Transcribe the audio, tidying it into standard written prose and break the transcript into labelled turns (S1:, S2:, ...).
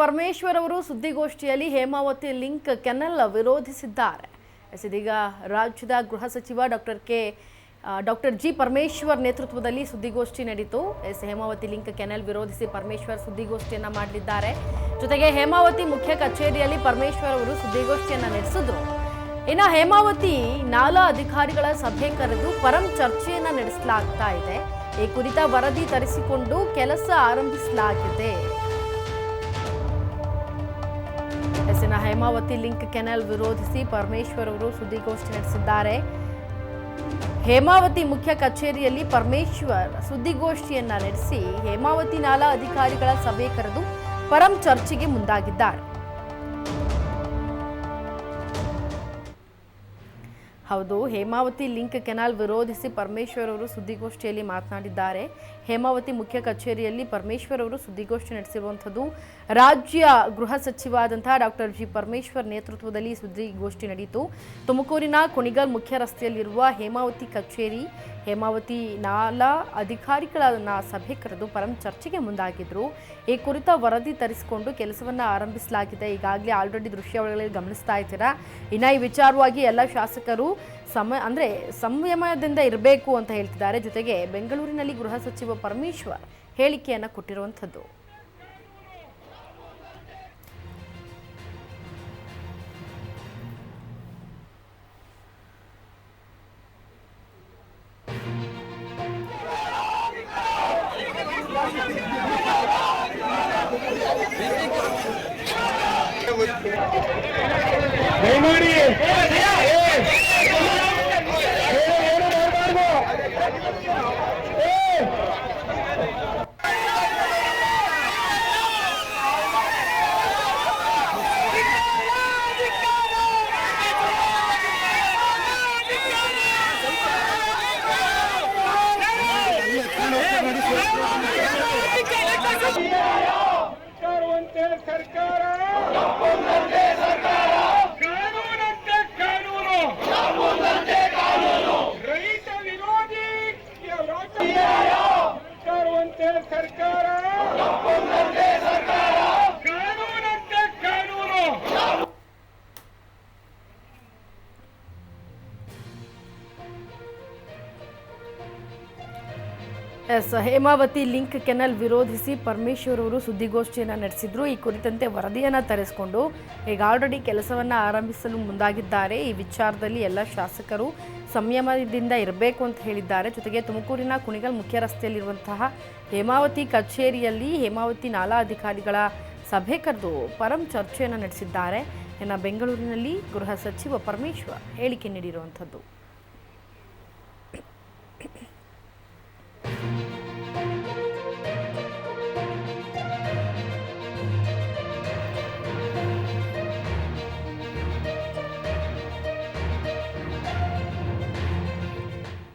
S1: ಪರಮೇಶ್ವರ್ ಅವರು ಸುದ್ದಿಗೋಷ್ಠಿಯಲ್ಲಿ Hemavathi link kennel ವಿರೋಧಿಸಿದ್ದಾರೆ. ಇದೀಗ ರಾಜ್ಯದ ಗೃಹ ಸಚಿವ ಡಾಕ್ಟರ್ ಜಿ ಪರಮೇಶ್ವರ್ ನೇತೃತ್ವದಲ್ಲಿ ಸುದ್ದಿಗೋಷ್ಠಿ ನಡೆಯಿತು. ಹೇಮಾವತಿ ಲಿಂಕ್ ಕೆನಲ್ ವಿರೋಧಿಸಿ ಪರಮೇಶ್ವರ್ ಸುದ್ದಿಗೋಷ್ಠಿಯನ್ನ ಮಾಡಲಿದ್ದಾರೆ. ಜೊತೆಗೆ ಹೇಮಾವತಿ ಮುಖ್ಯ ಕಚೇರಿಯಲ್ಲಿ ಪರಮೇಶ್ವರ್ ಅವರು ಸುದ್ದಿಗೋಷ್ಠಿಯನ್ನ ನಡೆಸಿದ್ರು. ಇನ್ನು ಹೇಮಾವತಿ ನಾಲಾ ಅಧಿಕಾರಿಗಳ ಸಭೆ ಕರೆದು ಪರಂ ಚರ್ಚೆಯನ್ನ ನಡೆಸಲಾಗ್ತಾ ಇದೆ. ಈ ಕುರಿತ ವರದಿ ತರಿಸಿಕೊಂಡು ಕೆಲಸ ಆರಂಭಿಸಲಾಗಿದೆ. ಹೇಮಾವತಿ ಲಿಂಕ್ ಕೆನಲ್ ವಿರೋಧಿಸಿ ಪರಮೇಶ್ವರ್ ಅವರು ಸುದ್ದಿಗೋಷ್ಠಿ ನಡೆಸಿದ್ದಾರೆ. ಹೇಮಾವತಿ ಮುಖ್ಯ ಕಚೇರಿಯಲ್ಲಿ ಪರಮೇಶ್ವರ್ ಸುದ್ದಿಗೋಷ್ಠಿಯನ್ನ ನಡೆಸಿ ಹೇಮಾವತಿ ನಾಲಾ ಅಧಿಕಾರಿಗಳ ಸಭೆ ಕರೆದು ಪರಂ ಚರ್ಚೆಗೆ ಮುಂದಾಗಿದ್ದಾರೆ. ಹೌದು, ಹೇಮಾವತಿ ಲಿಂಕ್ ಕೆನಾಲ್ ವಿರೋಧಿಸಿ ಪರಮೇಶ್ವರ್ ಅವರು ಸುದ್ದಿಗೋಷ್ಠಿಯಲ್ಲಿ ಮಾತನಾಡಿದ್ದಾರೆ. ಹೇಮಾವತಿ ಮುಖ್ಯ ಕಚೇರಿಯಲ್ಲಿ ಪರಮೇಶ್ವರ್ ಅವರು ಸುದ್ದಿಗೋಷ್ಠಿ ನಡೆಸಿರುವಂಥದ್ದು. ರಾಜ್ಯ ಗೃಹ ಸಚಿವರಾದಂತಹ ಡಾಕ್ಟರ್ ಜಿ ಪರಮೇಶ್ವರ್ ನೇತೃತ್ವದಲ್ಲಿ ಸುದ್ದಿಗೋಷ್ಠಿ ನಡೆಯಿತು. ತುಮಕೂರಿನ ಕುಣಿಗಲ್ ಮುಖ್ಯ ರಸ್ತೆಯಲ್ಲಿರುವ ಹೇಮಾವತಿ ಕಚೇರಿ ಹೇಮಾವತಿ ನಾಲಾ ಅಧಿಕಾರಿಗಳನ್ನ ಸಭೆ ಕರೆದು ಪರಂ ಚರ್ಚೆಗೆ ಮುಂದಾಗಿದ್ರು. ಈ ಕುರಿತ ವರದಿ ತರಿಸಿಕೊಂಡು ಕೆಲಸವನ್ನ ಆರಂಭಿಸಲಾಗಿದೆ. ಈಗಾಗಲೇ ಆಲ್ರೆಡಿ ದೃಶ್ಯಾವಳಿಗಳಲ್ಲಿ ಗಮನಿಸ್ತಾ ಇದ್ದೀರಾ. ಇನ್ನು ಈ ವಿಚಾರವಾಗಿ ಎಲ್ಲ ಶಾಸಕರು ಸಂಯಮದಿಂದ ಇರಬೇಕು ಅಂತ ಹೇಳ್ತಿದ್ದಾರೆ. ಜೊತೆಗೆ ಬೆಂಗಳೂರಿನಲ್ಲಿ ಗೃಹ ಸಚಿವ ಪರಮೇಶ್ವರ್ ಹೇಳಿಕೆಯನ್ನ ಕೊಟ್ಟಿರುವಂಥದ್ದು. ಹೇಮಾವತಿ ಲಿಂಕ್ ಕೆನಲ್ ವಿರೋಧಿಸಿ ಪರಮೇಶ್ವರ್ ಅವರು ಸುದ್ದಿಗೋಷ್ಠಿಯನ್ನು ನಡೆಸಿದ್ರು. ಈ ಕುರಿತಂತೆ ವರದಿಯನ್ನು ತರಿಸಿಕೊಂಡು ಈಗ ಆಲ್ರೆಡಿ ಕೆಲಸವನ್ನು ಆರಂಭಿಸಲು ಮುಂದಾಗಿದ್ದಾರೆ. ಈ ವಿಚಾರದಲ್ಲಿ ಎಲ್ಲ ಶಾಸಕರು ಸಂಯಮದಿಂದ ಇರಬೇಕು ಅಂತ ಹೇಳಿದ್ದಾರೆ. ಜೊತೆಗೆ ತುಮಕೂರಿನ ಕುಣಿಗಲ್ ಮುಖ್ಯ ರಸ್ತೆಯಲ್ಲಿರುವಂತಹ ಹೇಮಾವತಿ ಕಚೇರಿಯಲ್ಲಿ ಹೇಮಾವತಿ ನಾಲಾ ಅಧಿಕಾರಿಗಳ ಸಭೆ ಕರೆದು ಪರಂ ಚರ್ಚೆಯನ್ನು ನಡೆಸಿದ್ದಾರೆ. ಇನ್ನು ಬೆಂಗಳೂರಿನಲ್ಲಿ ಗೃಹ ಸಚಿವ ಪರಮೇಶ್ವರ್ ಹೇಳಿಕೆ ನೀಡಿರುವಂಥದ್ದು.